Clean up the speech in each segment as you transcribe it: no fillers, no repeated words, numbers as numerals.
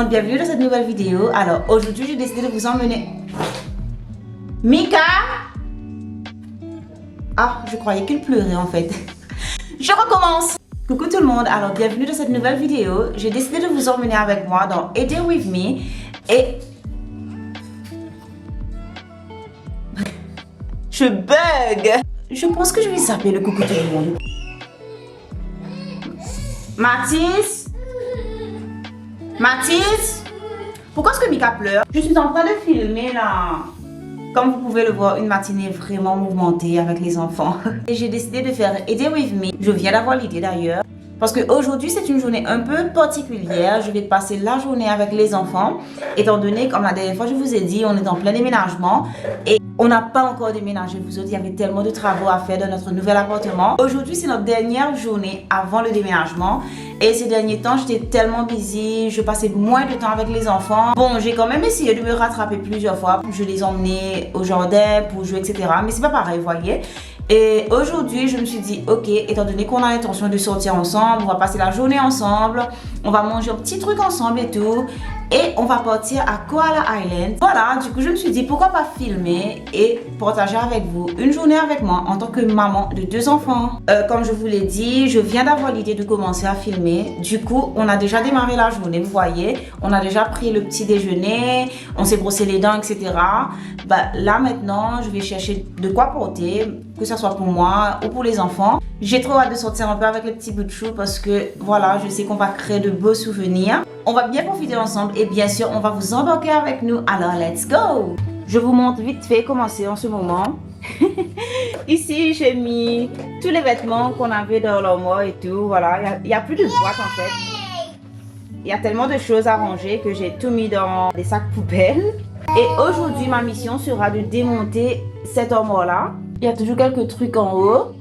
monde, bienvenue dans cette nouvelle vidéo. Alors aujourd'hui j'ai décidé de vous emmener... Mika! Ah, je croyais qu'il pleurait en fait. Je recommence. Coucou tout le monde, alors bienvenue dans cette nouvelle vidéo. J'ai décidé de vous emmener avec moi dans A Day With Me. Et... je bug. Je pense que je vais zapper le coucou tout le monde. Mathis? Mathis? Pourquoi est-ce que Mika pleure? Je suis en train de filmer là. Comme vous pouvez le voir, une matinée vraiment mouvementée avec les enfants. Et j'ai décidé de faire A Day With Me. Je viens d'avoir l'idée d'ailleurs. Parce qu'aujourd'hui, c'est une journée un peu particulière. Je vais passer la journée avec les enfants. Étant donné, comme la dernière fois, je vous ai dit, on est en plein déménagement. Et on n'a pas encore déménagé. Vous autres, il y avait tellement de travaux à faire dans notre nouvel appartement. Aujourd'hui, c'est notre dernière journée avant le déménagement. Et ces derniers temps, j'étais tellement busy. Je passais moins de temps avec les enfants. Bon, j'ai quand même essayé de me rattraper plusieurs fois. Je les emmenais au jardin pour jouer, etc. Mais c'est pas pareil, vous voyez. Et aujourd'hui, je me suis dit, ok, étant donné qu'on a l'intention de sortir ensemble, on va passer la journée ensemble, on va manger un petit truc ensemble et tout, et on va partir à Koala Island. Voilà, du coup, je me suis dit, pourquoi pas filmer et partager avec vous une journée avec moi en tant que maman de 2 enfants. Comme je vous l'ai dit, je viens d'avoir l'idée de commencer à filmer. Du coup, on a déjà démarré la journée, vous voyez. On a déjà pris le petit déjeuner, on s'est brossé les dents, etc. Bah, là, maintenant, je vais chercher de quoi porter, que ce soit pour moi ou pour les enfants. J'ai trop hâte de sortir un peu avec les petits bouts de chou parce que voilà, je sais qu'on va créer de beaux souvenirs. On va bien profiter ensemble et bien sûr, on va vous embarquer avec nous. Alors, let's go! Je vous montre vite fait comment c'est en ce moment. Ici, j'ai mis tous les vêtements qu'on avait dans l'armoire et tout. Voilà, il y a plus de boîtes en fait. Il y a tellement de choses à ranger que j'ai tout mis dans des sacs poubelles. Et aujourd'hui, ma mission sera de démonter cette armoire-là. Il y a toujours quelques trucs en haut.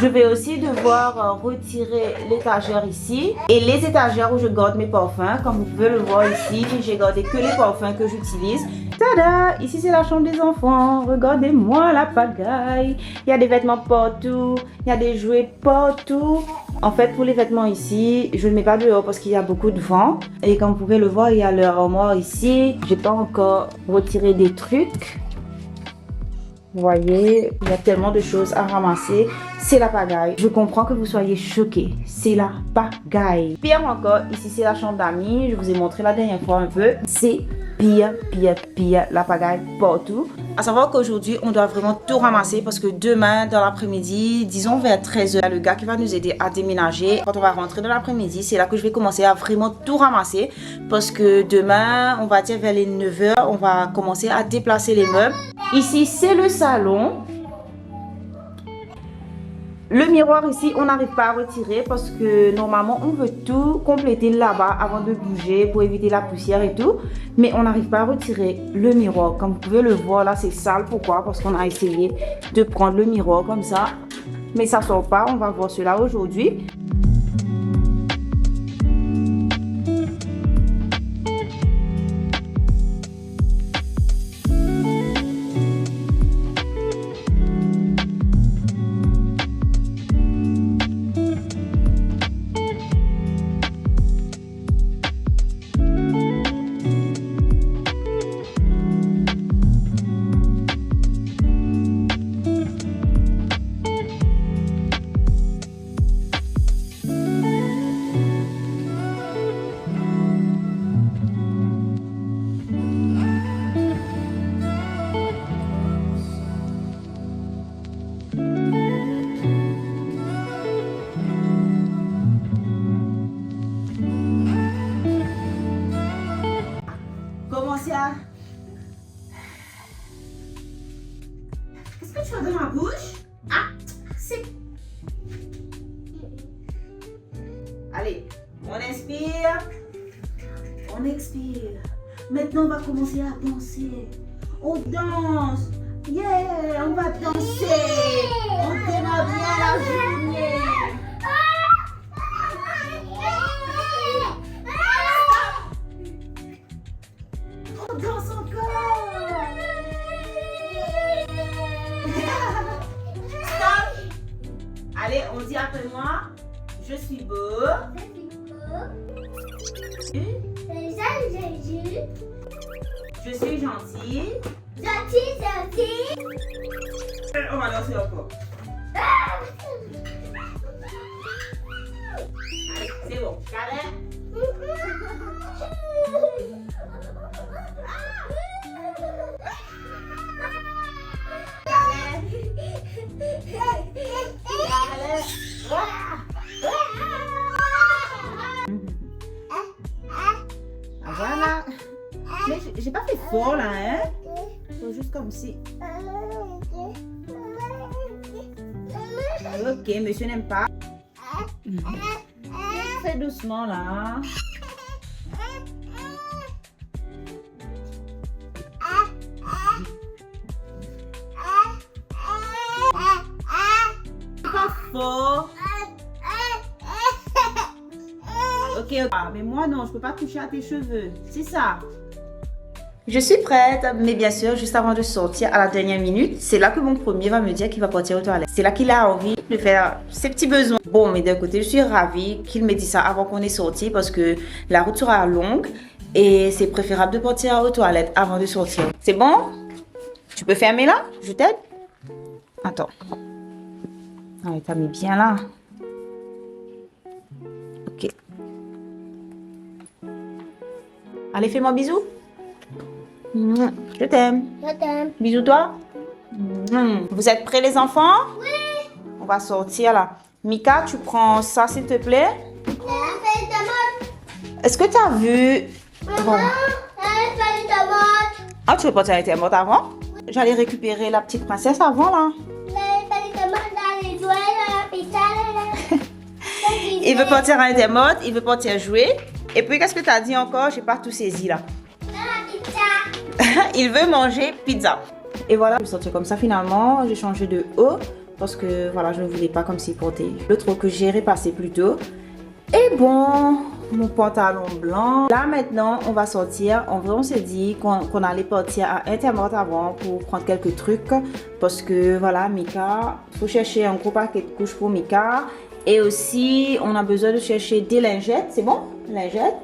Je vais aussi devoir retirer l'étagère ici. Et les étagères où je garde mes parfums. Comme vous pouvez le voir ici, j'ai gardé que les parfums que j'utilise. Tada! Ici, c'est la chambre des enfants. Regardez-moi la pagaille. Il y a des vêtements partout. Il y a des jouets partout. En fait, pour les vêtements ici, je ne mets pas dehors parce qu'il y a beaucoup de vent. Et comme vous pouvez le voir, il y a leur armoire ici. J'ai pas encore retiré des trucs. Vous voyez, il y a tellement de choses à ramasser. C'est la pagaille. Je comprends que vous soyez choqués. C'est la pagaille. Pire encore, ici c'est la chambre d'amis. Je vous ai montré la dernière fois un peu. C'est pire la pagaille partout. À savoir qu'aujourd'hui, on doit vraiment tout ramasser parce que demain, dans l'après-midi, disons vers 13h, le gars qui va nous aider à déménager. Quand on va rentrer dans l'après-midi, c'est là que je vais commencer à vraiment tout ramasser parce que demain, on va dire vers les 9h, on va commencer à déplacer les meubles. Ici, c'est le salon. Le miroir ici, on n'arrive pas à retirer parce que normalement, on veut tout compléter là-bas avant de bouger pour éviter la poussière et tout. Mais on n'arrive pas à retirer le miroir. Comme vous pouvez le voir, là, c'est sale. Pourquoi? Parce qu'on a essayé de prendre le miroir comme ça. Mais ça ne sort pas. On va voir cela aujourd'hui. Qu'est-ce que tu as dans la bouche? Ah, c'est... Allez, on inspire. On expire. Maintenant, on va commencer à danser. On danse. Yeah, on va danser. On démarre bien la journée. On danse encore. Stop. Allez, on dit après moi. Je suis beau. Je suis beau. Je suis gentille. Gentil. On va danser encore. Allez, c'est bon. Voilà. Mais j'ai pas fait fort là, hein? Faut juste comme si. Ok, monsieur n'aime pas. Fais doucement là. Pas fort. Ok, mais moi non, je peux pas toucher à tes cheveux. C'est ça. Je suis prête, mais bien sûr, juste avant de sortir à la dernière minute, c'est là que mon premier va me dire qu'il va partir aux toilettes. C'est là qu'il a envie de faire ses petits besoins. Bon, mais d'un côté, je suis ravie qu'il me dise ça avant qu'on est sorti parce que la route sera longue et c'est préférable de partir aux toilettes avant de sortir. C'est bon? Tu peux fermer là? Je t'aide? Attends. Ah, t'as mis bien là. Ok. Allez, fais-moi bisous. Je t'aime. Bisous toi. Vous êtes prêts les enfants? Oui. On va sortir là. Mika, tu prends ça s'il te plaît. Est-ce que tu as vu... Bon. Ah, tu veux partir à l'Intermode avant? J'allais récupérer la petite princesse avant là. Il veut partir à l'Intermode, il veut partir jouer. Et puis qu'est-ce que tu as dit encore? J'ai pas tout saisi là. Il veut manger pizza. Et voilà, je suis sortie comme ça finalement. J'ai changé de haut parce que voilà, je ne voulais pas comme s'il portait l'autre que j'ai repassé plus tôt. Et bon, mon pantalon blanc. Là maintenant, on va sortir. En vrai, on s'est dit qu'on allait partir à Intermode avant pour prendre quelques trucs. Parce que voilà, Mika, il faut chercher un gros paquet de couches pour Mika. Et aussi, on a besoin de chercher des lingettes. C'est bon? Lingettes.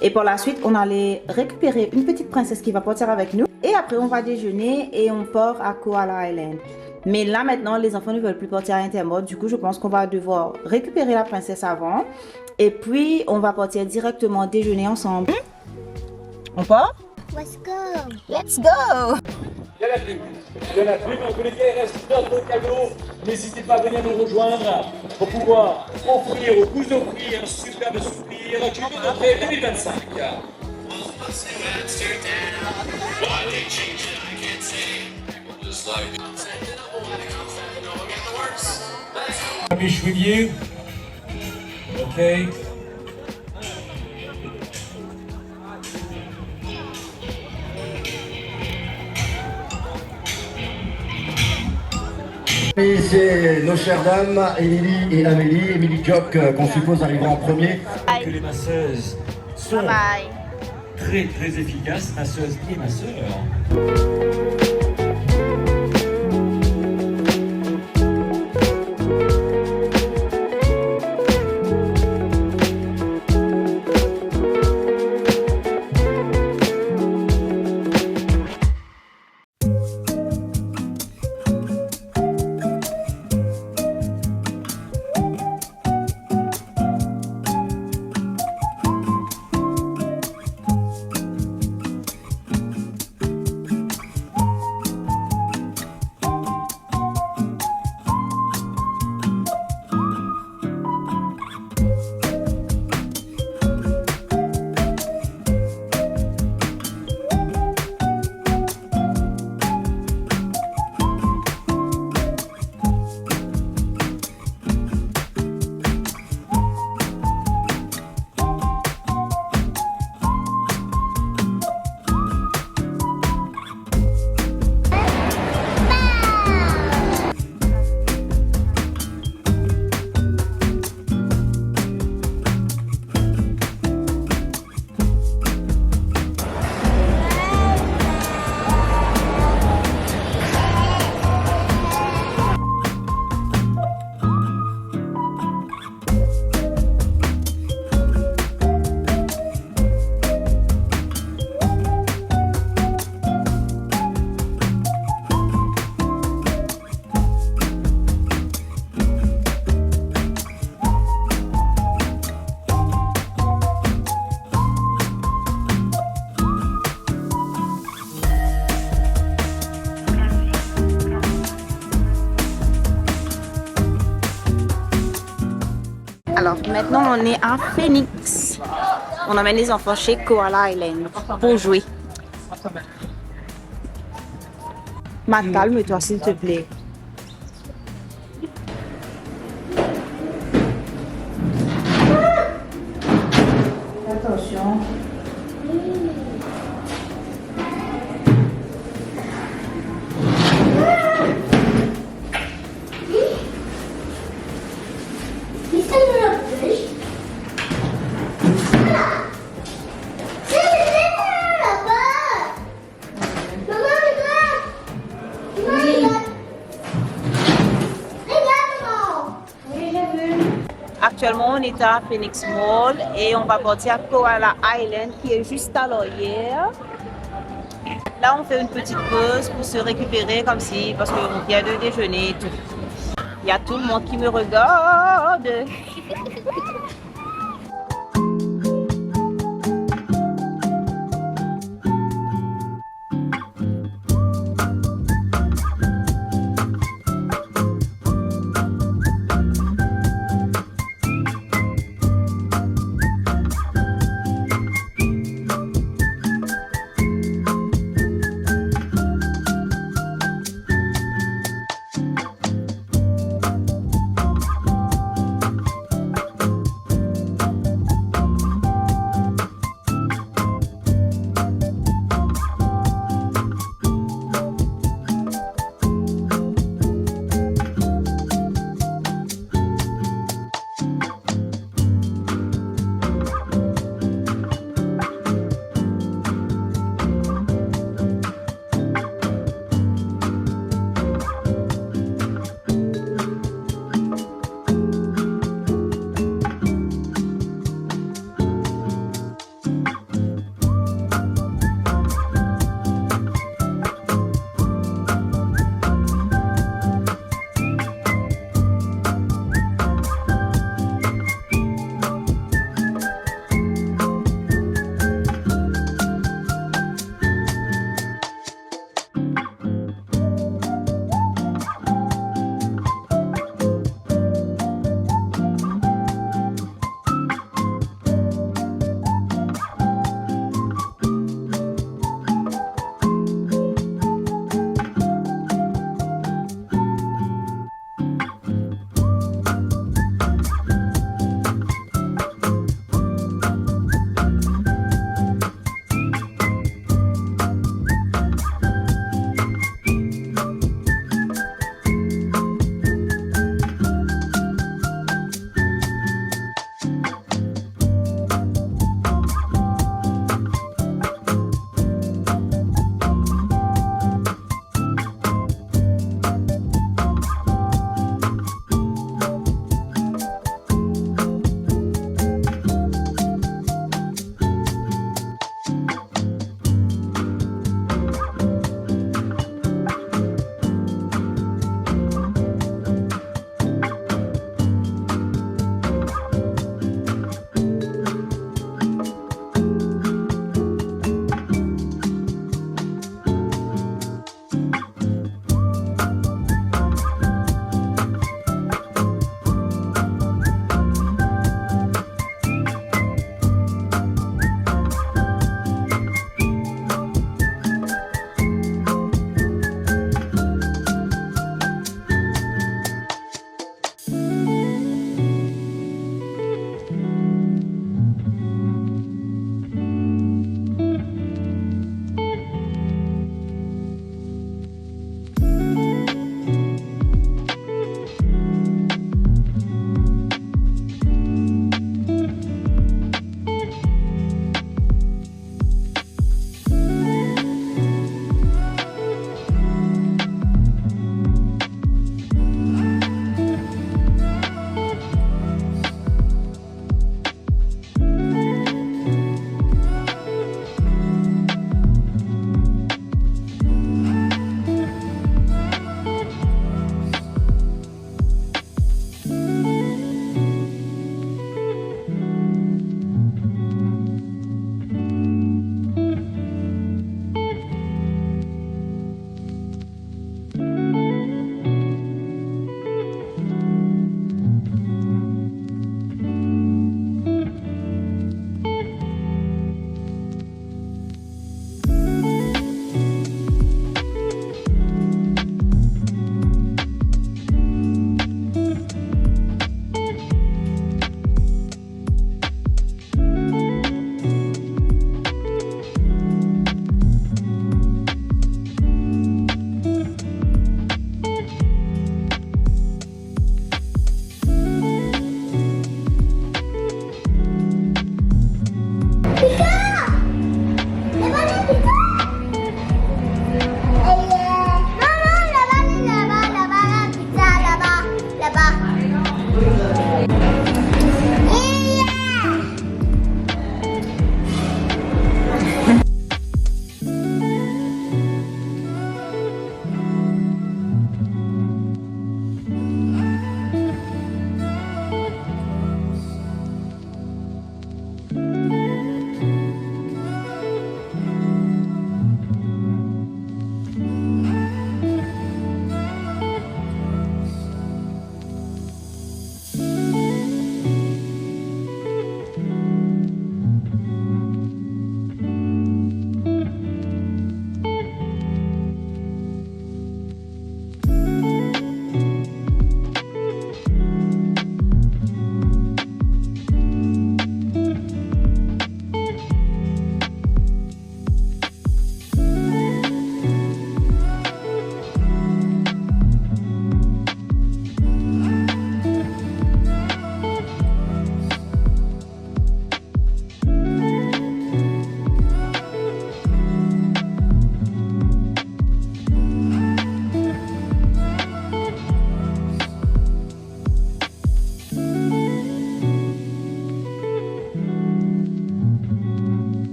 Et par la suite, on allait récupérer une petite princesse qui va partir avec nous. Et après, on va déjeuner et on part à Koala Island. Mais là, maintenant, les enfants ne veulent plus partir à Intermode. Du coup, je pense qu'on va devoir récupérer la princesse avant. Et puis, on va partir directement déjeuner ensemble. On part? Let's go. Let's go! Il y a la pub. En tous les cas, il reste d'autres cadeaux. N'hésitez pas à venir nous rejoindre pour pouvoir offrir ou vous offrir un superbe souvenir du Monopé 2025. Mes chevaliers. Ok. Et c'est nos chères dames, Émilie et Amélie. Émilie Jock, qu'on suppose arrivera en premier. Que les masseuses sont très très efficaces, masseuses et masseurs. Alors maintenant on est à Phoenix. On emmène les enfants chez Koala Island pour jouer. Matt, calme-toi s'il te plaît. Attention. Wie ist denn der Fisch? C'est là-bas. Maman, regarde. Maman, regarde. Regarde, maman. Oui, j'ai vu. Actuellement, on est à Phoenix Mall et on va partir à Koala Island qui est juste à l'arrière. Là, on fait une petite pause pour se récupérer comme si, parce qu'on vient de déjeuner et tout. Il y a tout le monde qui me regarde.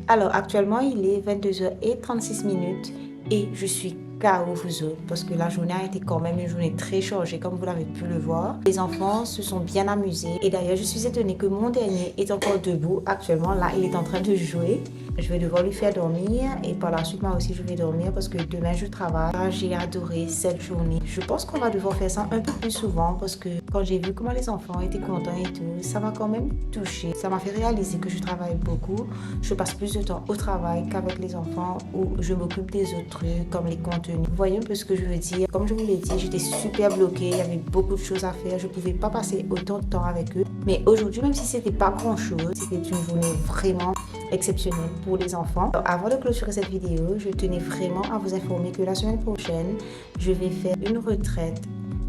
Alors actuellement il est 22h36 et je suis KO vous autres parce que la journée a été quand même une journée très chargée comme vous l'avez pu le voir. Les enfants se sont bien amusés et d'ailleurs je suis étonnée que mon dernier est encore debout actuellement. Là il est en train de jouer. Je vais devoir lui faire dormir et par la suite moi aussi je vais dormir parce que demain je travaille. J'ai adoré cette journée. Je pense qu'on va devoir faire ça un peu plus souvent parce que quand j'ai vu comment les enfants étaient contents et tout, ça m'a quand même touchée. Ça m'a fait réaliser que je travaille beaucoup. Je passe plus de temps au travail qu'avec les enfants où je m'occupe des autres trucs comme les contenus. Vous voyez un peu ce que je veux dire. Comme je vous l'ai dit, j'étais super bloquée. Il y avait beaucoup de choses à faire. Je ne pouvais pas passer autant de temps avec eux. Mais aujourd'hui, même si c'était pas grand chose, c'était une journée vraiment exceptionnelle pour les enfants. Alors, avant de clôturer cette vidéo, je tenais vraiment à vous informer que la semaine prochaine, je vais faire une retraite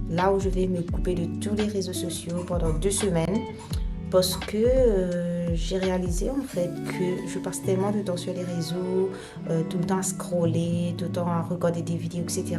là où je vais me couper de tous les réseaux sociaux pendant 2 semaines parce que j'ai réalisé en fait que je passe tellement de temps sur les réseaux, tout le temps à scroller, tout le temps à regarder des vidéos, etc.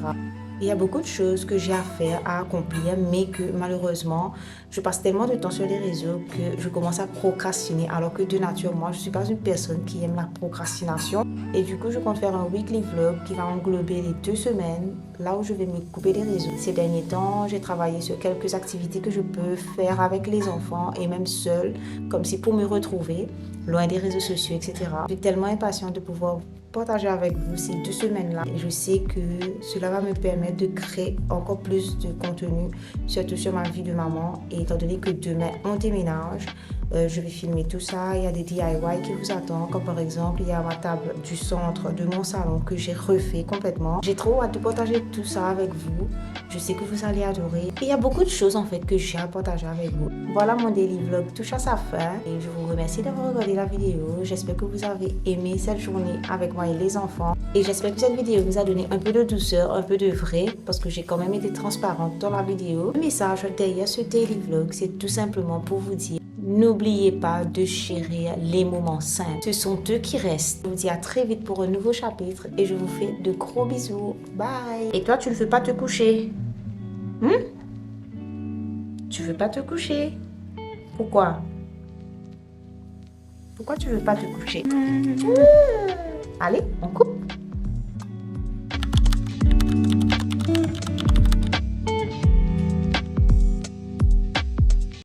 Il y a beaucoup de choses que j'ai à faire, à accomplir, mais que malheureusement, je passe tellement de temps sur les réseaux que je commence à procrastiner. Alors que de nature, moi, je ne suis pas une personne qui aime la procrastination. Et du coup, je compte faire un weekly vlog qui va englober les 2 semaines, là où je vais me couper des réseaux. Ces derniers temps, j'ai travaillé sur quelques activités que je peux faire avec les enfants et même seule, comme si pour me retrouver, loin des réseaux sociaux, etc. Je suis tellement impatiente de pouvoir partager avec vous ces 2 semaines-là. Et je sais que cela va me permettre de créer encore plus de contenu, surtout sur ma vie de maman. Et étant donné que demain, on déménage, je vais filmer tout ça. Il y a des DIY qui vous attendent, comme par exemple, il y a ma table du centre de mon salon que j'ai refait complètement. J'ai trop hâte de partager tout ça avec vous. Je sais que vous allez adorer. Et il y a beaucoup de choses en fait que j'ai à partager avec vous. Voilà, mon daily vlog touche à sa fin. Et je vous remercie d'avoir regardé la vidéo. J'espère que vous avez aimé cette journée avec moi et les enfants. Et j'espère que cette vidéo vous a donné un peu de douceur, un peu de vrai, parce que j'ai quand même été transparente dans la vidéo. Le message derrière ce daily vlog, c'est tout simplement pour vous dire: n'oubliez pas de chérir les moments simples. Ce sont eux qui restent. Je vous dis à très vite pour un nouveau chapitre et je vous fais de gros bisous. Bye. Et toi, tu ne veux pas te coucher? Tu veux pas te coucher? Pourquoi? Pourquoi tu veux pas te coucher? Allez, on coupe.